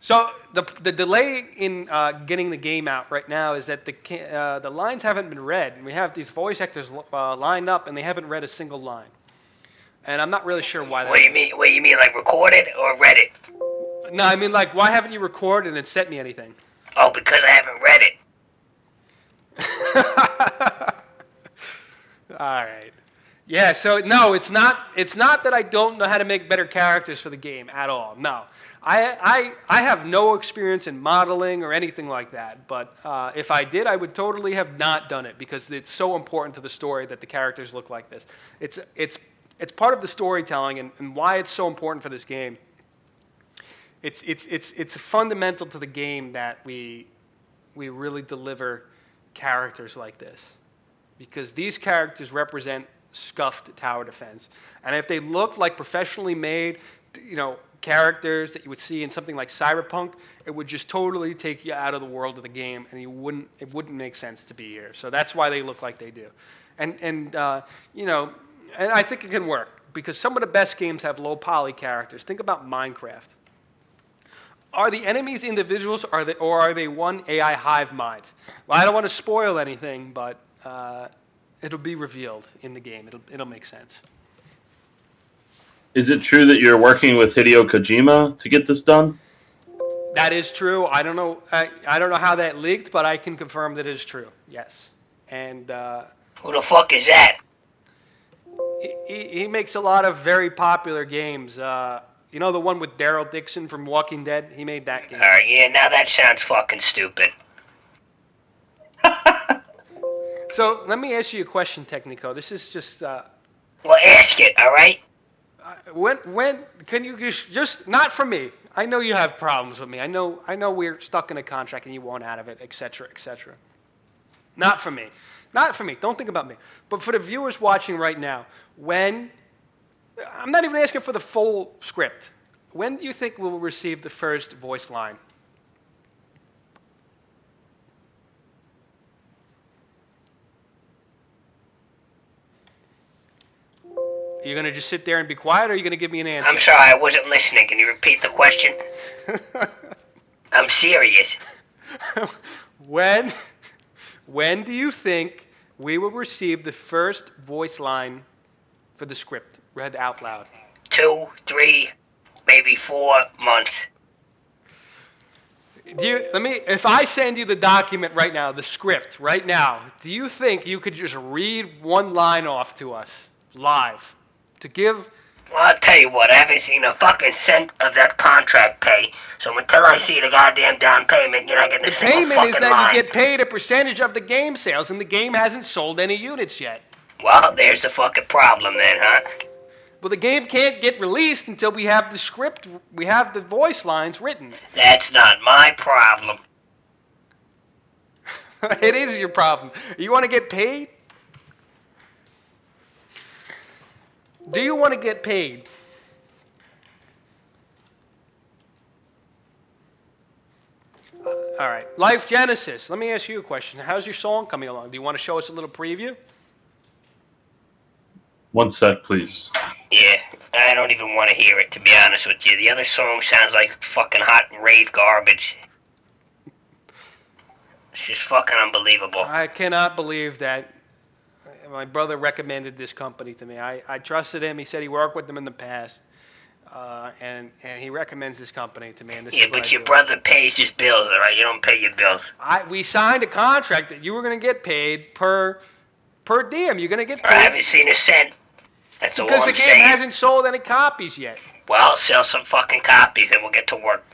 So the delay in getting the game out right now is that the lines haven't been read. And we have these voice actors lined up, and they haven't read a single line. And I'm not really sure why that What do you mean, like recorded or read it? No, I mean, like, why haven't you recorded and sent me anything? Oh, because I haven't read it. All right. Yeah, so no, it's not that I don't know how to make better characters for the game at all. No. I have no experience in modeling or anything like that, but if I did, I would totally have not done it because it's so important to the story that the characters look like this. It's part of the storytelling and why it's so important for this game. It's fundamental to the game that we really deliver characters like this, because these characters represent scuffed tower defense, and if they looked like professionally made, characters that you would see in something like Cyberpunk, it would just totally take you out of the world of the game, and it wouldn't make sense to be here. So that's why they look like they do, and I think it can work because some of the best games have low poly characters. Think about Minecraft. Are the enemies individuals, or are they one AI hive mind? Well, I don't want to spoil anything, but it'll be revealed in the game. It'll make sense. Is it true that you're working with Hideo Kojima to get this done? That is true. I don't know. I don't know how that leaked, but I can confirm that it is true. Yes. And Who the fuck is that? he makes a lot of very popular games. You know the one with Daryl Dixon from Walking Dead? He made that game. Alright, yeah, now that sounds fucking stupid. So let me ask you a question, Technico. This is just... Well, ask it, alright? When can you just not for me? I know you have problems with me. I know we're stuck in a contract and you want out of it, etc., etc. Not for me. Not for me. Don't think about me. But for the viewers watching right now, when I'm not even asking for the full script. When do you think we'll receive the first voice line? Are you going to just sit there and be quiet, or are you going to give me an answer? I'm sorry, I wasn't listening. Can you repeat the question? I'm serious. when do you think we will receive the first voice line for the script read out loud? 2, 3, maybe 4 months. If I send you the document right now, the script right now, do you think you could just read one line off to us live to give? Well, I'll tell you what, I haven't seen a fucking cent of that contract pay. So until I see the goddamn down payment, you're not getting a The single payment fucking is that line. you get paid a percentage of the game sales, and the game hasn't sold any units yet. Well, there's the fucking problem then, huh? Well, the game can't get released until we have the script, we have the voice lines written. That's not my problem. It is your problem. You want to get paid? Do you want to get paid? All right. Life Genesis. Let me ask you a question. How's your song coming along? Do you want to show us a little preview? 1 sec, please. Yeah, I don't even want to hear it, to be honest with you. The other song sounds like fucking hot rave garbage. It's just fucking unbelievable. I cannot believe that my brother recommended this company to me. I trusted him. He said he worked with them in the past. And he recommends this company to me. And this Yeah, is what but I your do. brother pays his bills, alright? You don't pay your bills. We signed a contract that you were going to get paid per diem. You're going to get I paid haven't seen a cent. That's all because the I'm game saying. hasn't sold any copies yet. Well, sell some fucking copies and we'll get to work.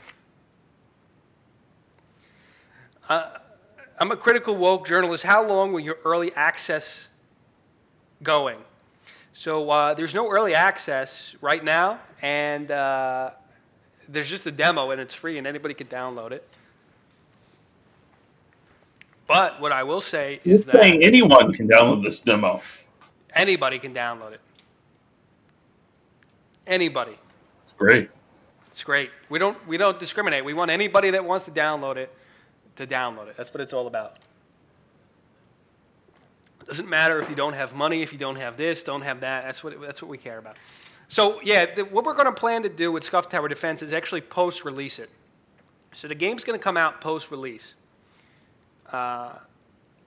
I'm a critical woke journalist. How long will your early access going? So there's no early access right now, and there's just a demo, and it's free, and anybody can download it. But what I will say You're is that saying anyone can download this demo. anybody can download it. Anybody. It's great. It's great. We don't discriminate. We want anybody that wants to download it to download it. That's what it's all about. It doesn't matter if you don't have money, if you don't have this, don't have that. That's what we care about. So yeah, what we're going to plan to do with Scuffed Tower Defense is actually post-release it. So the game's going to come out post-release.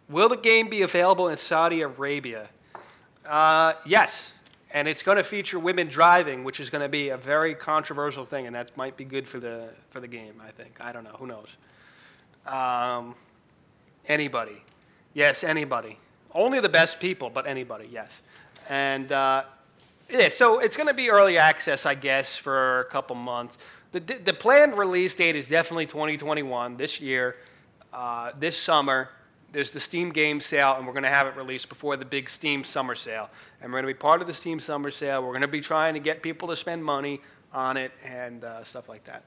Will the game be available in Saudi Arabia? Yes. And it's going to feature women driving, which is going to be a very controversial thing, and that might be good for the game, I think. I don't know. Who knows? Anybody. Yes, anybody. Only the best people, but anybody, yes. And yeah, so it's going to be early access, I guess, for a couple months. The planned release date is definitely 2021, this year, this summer. There's the Steam Game Sale, and we're going to have it released before the big Steam Summer Sale. And we're going to be part of the Steam Summer Sale. We're going to be trying to get people to spend money on it and stuff like that.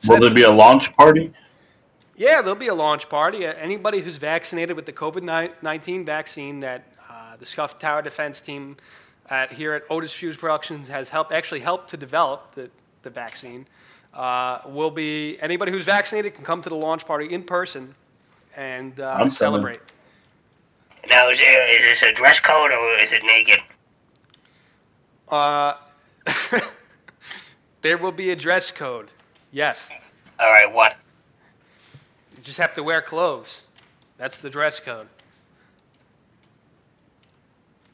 So Will there be a launch party? Yeah, there'll be a launch party. Anybody who's vaccinated with the COVID-19 vaccine that the Scuffed Tower Defense team here at Otis Fuse Productions has actually helped to develop the vaccine. Will be anybody who's vaccinated can come to the launch party in person and celebrate. Now, is this a dress code or is it naked? There will be a dress code. Yes. All right, what? You just have to wear clothes. That's the dress code.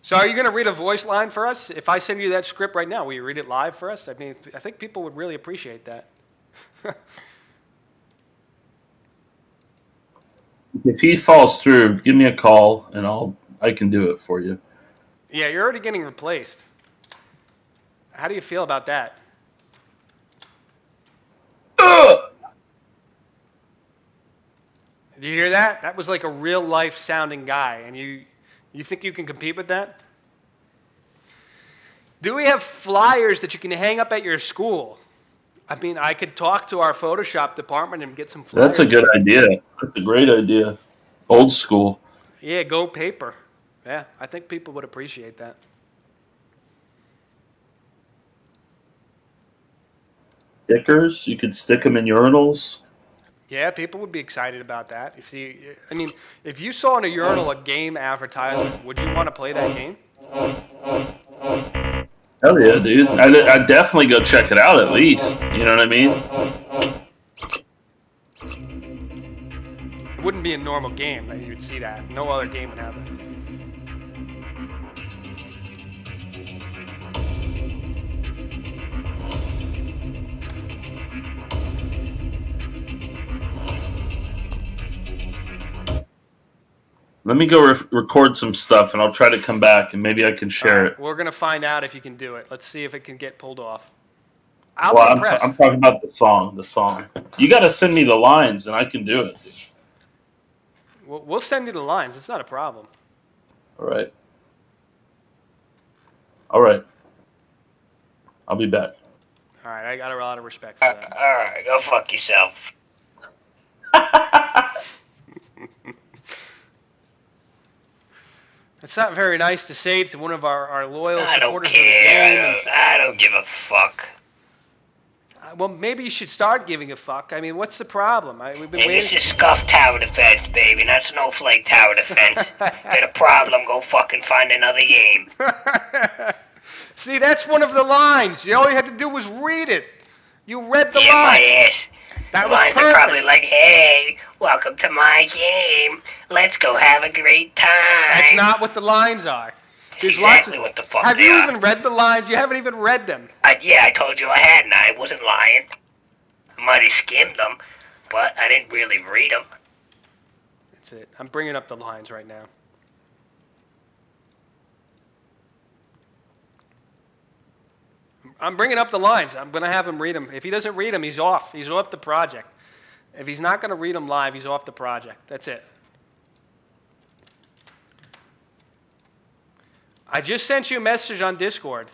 So are you going to read a voice line for us? If I send you that script right now, will you read it live for us? I mean, I think people would really appreciate that. If he falls through, give me a call and I can do it for you. Yeah, you're already getting replaced. How do you feel about that? Did you hear that? That was like a real life sounding guy, and you think you can compete with that? Do we have flyers that you can hang up at your school? I mean, I could talk to our Photoshop department and get some flyers. That's a good idea. That's a great idea. Old school. Yeah, go paper. Yeah, I think people would appreciate that. Stickers. You could stick them in urinals. Yeah, people would be excited about that. I mean, if you saw in a urinal a game advertisement, would you want to play that game? Hell yeah, dude. I'd definitely go check it out at least. You know what I mean? It wouldn't be a normal game that you'd see that. No other game would have it. Let me go record some stuff, and I'll try to come back, and maybe I can share it. We're gonna find out if you can do it. Let's see if it can get pulled off. I'm talking about the song. The song. You got to send me the lines, and I can do it. Dude. We'll send you the lines. It's not a problem. All right. All right. I'll be back. All right, I got a lot of respect for that. All right, go fuck yourself. It's not very nice to say to one of our loyal I don't supporters care. of the game. I don't give a fuck. Well, maybe you should start giving a fuck. I mean, what's the problem? We've been Hey, waiting. this is Scuffed Tower Defense, baby, not Snowflake Tower Defense. Got a problem, go fucking find another game. See, that's one of the lines. All you had to do was read it. You read the Yeah, line. my ass. That The was lines perfect. are probably like, hey, welcome to my game. Let's go have a great time. That's not what the lines are. That's There's exactly lots what the fuck Have they you are. even read the lines? You haven't even read them. Yeah, I told you I hadn't. I wasn't lying. I might have skimmed them, but I didn't really read them. That's it. I'm bringing up the lines right now. I'm bringing up the lines. I'm going to have him read them. If he doesn't read them, he's off. He's off the project. If he's not going to read them live, he's off the project. That's it. I just sent you a message on Discord.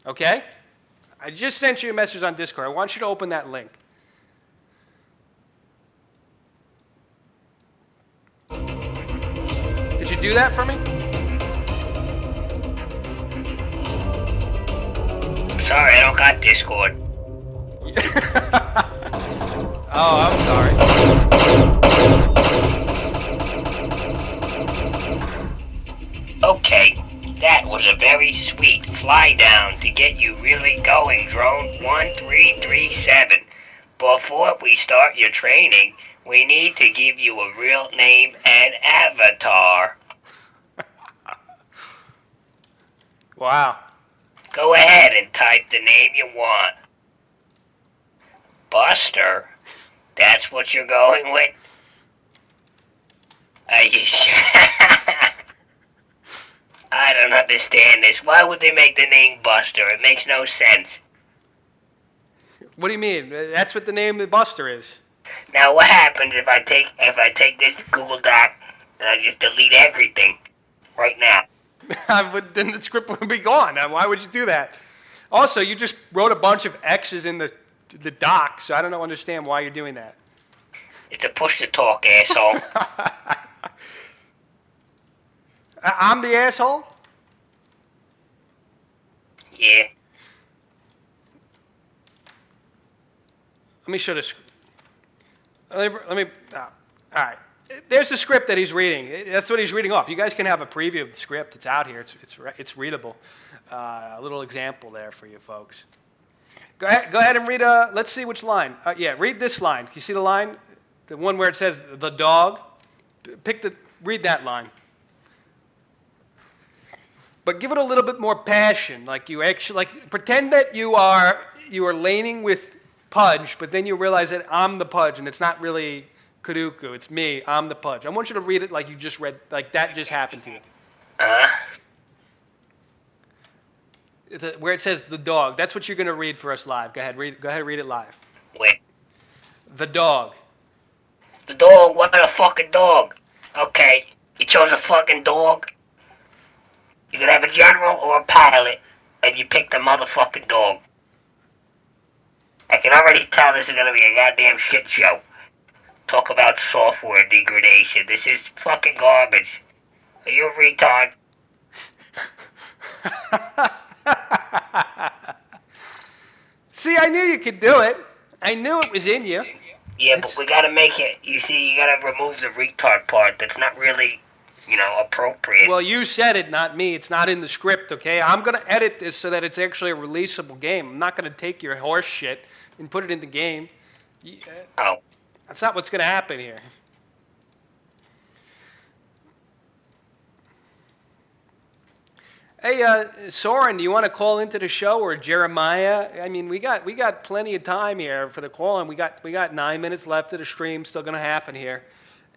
Okay? I just sent you a message on Discord. I want you to open that link. Did you do that for me? Sorry, I don't got Discord. Oh, I'm sorry. Okay, that was a very sweet fly down to get you really going, Drone 1337. Before we start your training, we need to give you a real name and avatar. Wow. Go ahead and type the name you want. Buster? That's what you're going with? Are you sure? I don't understand this. Why would they make the name Buster? It makes no sense. What do you mean? That's what the name of Buster is. Now what happens if I take this Google Doc and I just delete everything right now? Then the script would be gone. Why would you do that? Also, you just wrote a bunch of X's in the doc, so I don't understand why you're doing that. It's a push to talk, asshole. I'm the asshole? Yeah. Let me show this. Let me. All right. There's the script that he's reading. That's what he's reading off. You guys can have a preview of the script. It's out here. It's readable. A little example there for you folks. Go ahead and read. Let's see which line. Yeah, read this line. Can you see the line? The one where it says the dog. Read that line. But give it a little bit more passion. Like you actually pretend that you are laning with Pudge, but then you realize that I'm the Pudge, and it's not really Kaduku. It's me. I'm the Pudge. I want you to read it like you just read, like that just happened to you. Where it says the dog. That's what you're going to read for us live. Go ahead, read it live. Wait. The dog. The dog? What a fucking dog. Okay. You chose a fucking dog? You could have a general or a pilot, and you pick the motherfucking dog. I can already tell this is gonna be a goddamn shit show. Talk about software degradation. This is fucking garbage. Are you a retard? See, I knew you could do it. I knew it was in you. Yeah, but we gotta make it. You see, you gotta remove the retard part. That's not really, appropriate. Well, you said it, not me. It's not in the script, okay? I'm going to edit this so that it's actually a releasable game. I'm not going to take your horse shit and put it in the game. Oh. That's not what's going to happen here. Hey, Soren, do you want to call into the show, or Jeremiah? I mean, we got plenty of time here for the call, and we got 9 minutes left of the stream. Still going to happen here.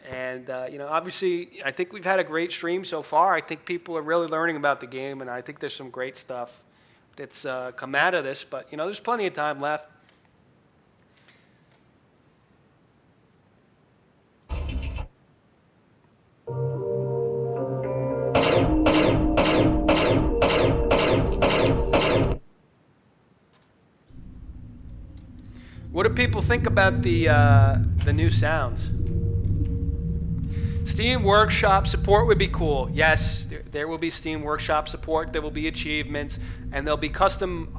And, obviously, I think we've had a great stream so far. I think people are really learning about the game, and I think there's some great stuff that's come out of this. But, there's plenty of time left. What do people think about the new sounds? Steam Workshop support would be cool. Yes, there will be Steam Workshop support. There will be achievements, and there'll be custom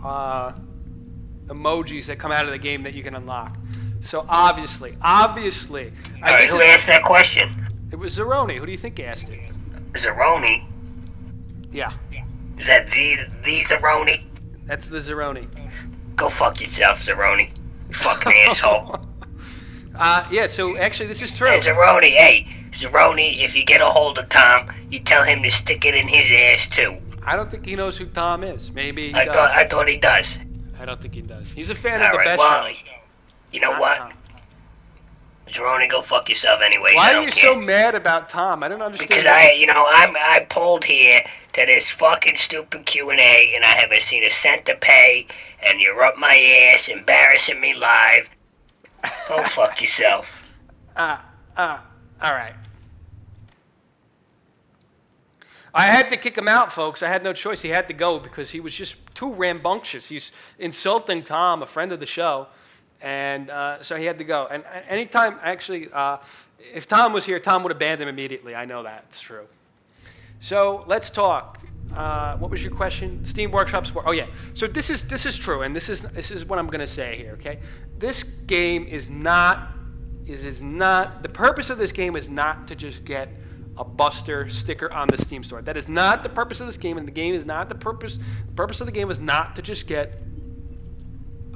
emojis that come out of the game that you can unlock. So obviously, Alright, who asked that question? It was Zeroni. Who do you think asked it? Zeroni? Yeah. Is that the Zeroni? That's the Zeroni. Go fuck yourself, Zeroni. You fucking asshole. Yeah, so actually this is true. Hey, Zeroni, if you get a hold of Tom, you tell him to stick it in his ass too. I don't think he knows who Tom is. Maybe he does. I thought he does. I don't think he does. He's a fan of the Alright, best well, show. You know Not what? Tom. Zeroni, go fuck yourself anyway. Why are you so mad about Tom? I don't understand. Because I pulled here to this fucking stupid Q&A, and I haven't seen a cent to pay, and you're up my ass, embarrassing me live. Go fuck yourself. All right. I had to kick him out, folks. I had no choice. He had to go because he was just too rambunctious. He's insulting Tom, a friend of the show, and so he had to go. And anytime, actually, if Tom was here, Tom would have banned him immediately. I know that. It's true. So let's talk. What was your question? Steam Workshop support. Oh yeah. So this is true, and this is what I'm going to say here. Okay. This game is not. The purpose of this game is not to just get a Buster sticker on the Steam store. That is not the purpose of this game, and the game is not the purpose. The purpose of the game is not to just get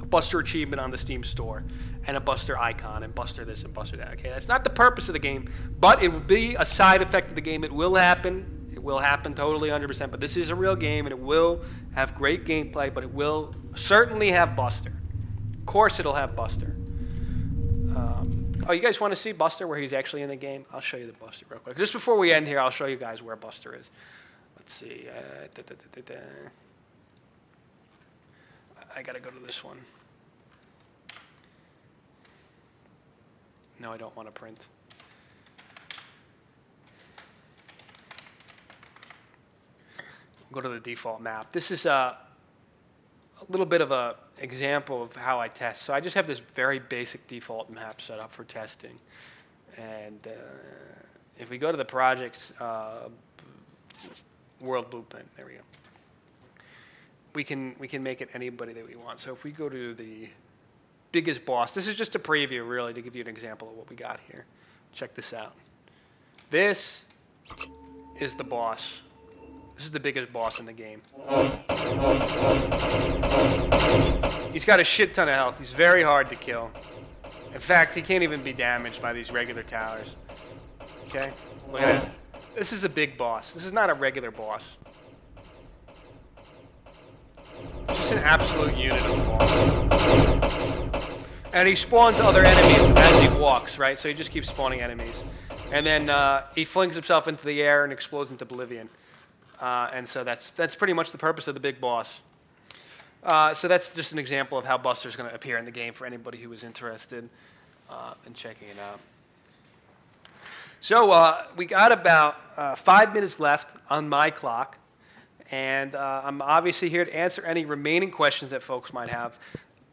a Buster achievement on the Steam store and a Buster icon and Buster this and Buster that. Okay, that's not the purpose of the game, but it will be a side effect of the game. It will happen. It will happen totally 100%. But this is a real game, and it will have great gameplay. But it will certainly have Buster. Of course, it'll have Buster. Oh, you guys want to see Buster where he's actually in the game? I'll show you the Buster real quick. Just before we end here, I'll show you guys where Buster is. Let's see. I gotta go to this one. No, I don't want to print. Go to the default map. This is a little bit of a example of how I test. So I just have this very basic default map set up for testing. And if we go to the projects world blueprint, there we go. We can make it anybody that we want. So if we go to the biggest boss, this is just a preview really to give you an example of what we got here. Check this out. This is the boss. This is the biggest boss in the game. He's got a shit ton of health. He's very hard to kill. In fact, he can't even be damaged by these regular towers. Okay? Look at that. This is a big boss. This is not a regular boss. It's just an absolute unit of boss. And he spawns other enemies as he walks, right? So he just keeps spawning enemies. And then he flings himself into the air and explodes into oblivion. And so that's pretty much the purpose of the big boss. So that's just an example of how Buster's going to appear in the game for anybody who is interested in checking it out. So we got about 5 minutes left on my clock. And I'm obviously here to answer any remaining questions that folks might have.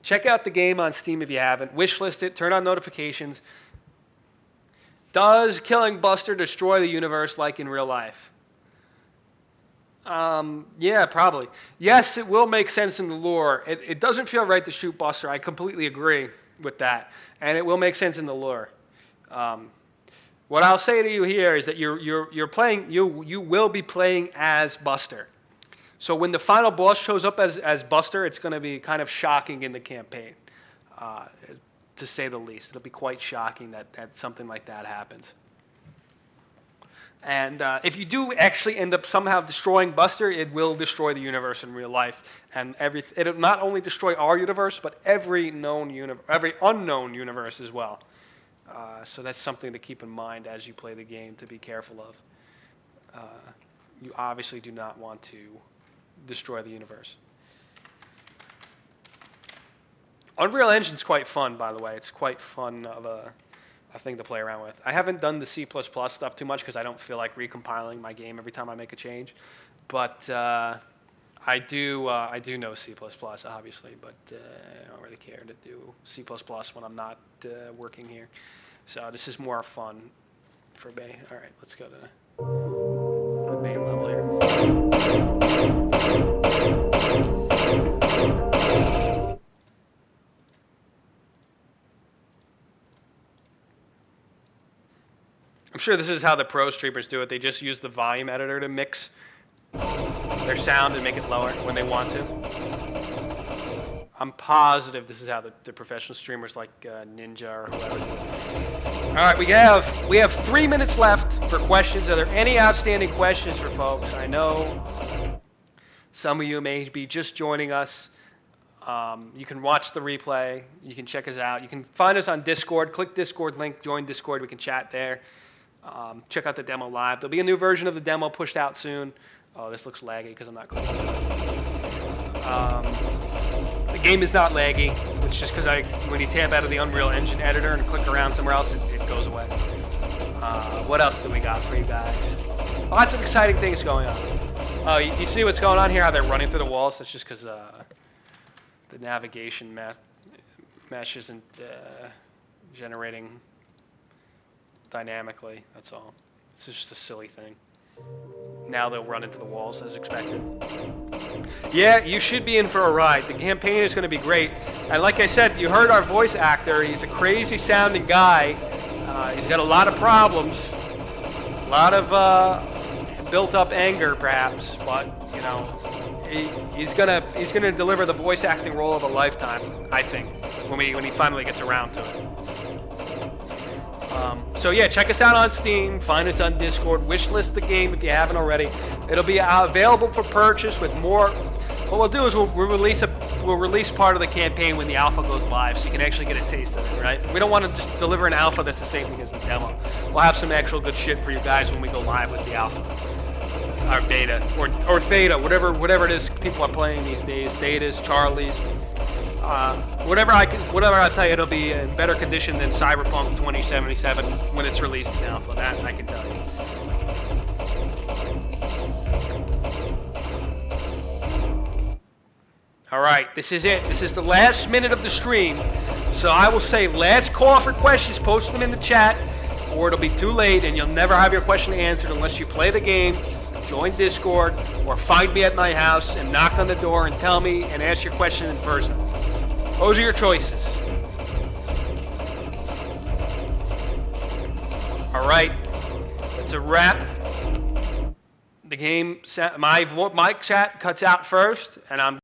Check out the game on Steam if you haven't. Wishlist it. Turn on notifications. Does killing Buster destroy the universe like in real life? Yeah, probably. Yes, it will make sense in the lore. It doesn't feel right to shoot Buster. I completely agree with that, and it will make sense in the lore. What I'll say to you here is that you're playing. You will be playing as Buster. So when the final boss shows up as Buster, it's going to be kind of shocking in the campaign, uh, to say the least. It'll be quite shocking that something like that happens. And if you do actually end up somehow destroying Buster, it will destroy the universe in real life, and it'll not only destroy our universe, but every unknown universe as well. So that's something to keep in mind as you play the game, to be careful of. You obviously do not want to destroy the universe. Unreal Engine's quite fun, by the way. It's quite fun of a thing to play around with. I haven't done the C++ stuff too much because I don't feel like recompiling my game every time I make a change. But I do know C++, obviously, but I don't really care to do C++ when I'm not working here. So this is more fun for me. All right, let's go to the main level here. I'm sure this is how the pro streamers do it. They just use the volume editor to mix their sound and make it lower when they want to. I'm positive this is how the professional streamers like Ninja or whoever. All right, we have 3 minutes left for questions. Are there any outstanding questions for folks? I know some of you may be just joining us. You can watch the replay. You can check us out. You can find us on Discord. Click Discord link. Join Discord. We can chat there. Check out the demo live. There'll be a new version of the demo pushed out soon. Oh, this looks laggy because I'm not clicking. The game is not laggy. It's just because when you tab out of the Unreal Engine editor and click around somewhere else, it goes away. What else do we got for you guys? Lots of exciting things going on. Oh, you see what's going on here? How they're running through the walls? That's just because the navigation mesh isn't generating dynamically. That's all. It's just a silly thing. Now they'll run into the walls as expected. Yeah, you should be in for a ride. The campaign is going to be great. And like I said, you heard our voice actor. He's a crazy sounding guy. He's got a lot of problems. A lot of built up anger perhaps, but you know, he's gonna deliver the voice acting role of a lifetime, I think, when he finally gets around to it. So yeah, check us out on Steam, find us on Discord, wishlist the game if you haven't already. It'll be available for purchase with more. What we'll do is we'll release part of the campaign when the alpha goes live, so you can actually get a taste of it, right? We don't want to just deliver an alpha that's the same thing as the demo. We'll have some actual good shit for you guys when we go live with the alpha, or beta, or theta, whatever it is people are playing these days. Thetas, Charlies. Whatever I tell you, it'll be in better condition than Cyberpunk 2077 when it's released in alpha. That I can tell you. All right, this is it. This is the last minute of the stream. So I will say last call for questions. Post them in the chat, or it'll be too late and you'll never have your question answered unless you play the game, join Discord, or find me at my house and knock on the door and tell me and ask your question in person. Those are your choices. All right, that's a wrap. The game, my chat cuts out first, and I'm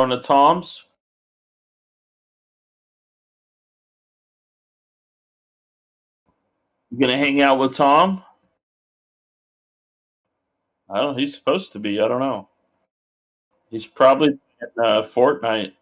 going to Tom's? You gonna hang out with Tom? I don't know. He's supposed to be. I don't know. He's probably in Fortnite.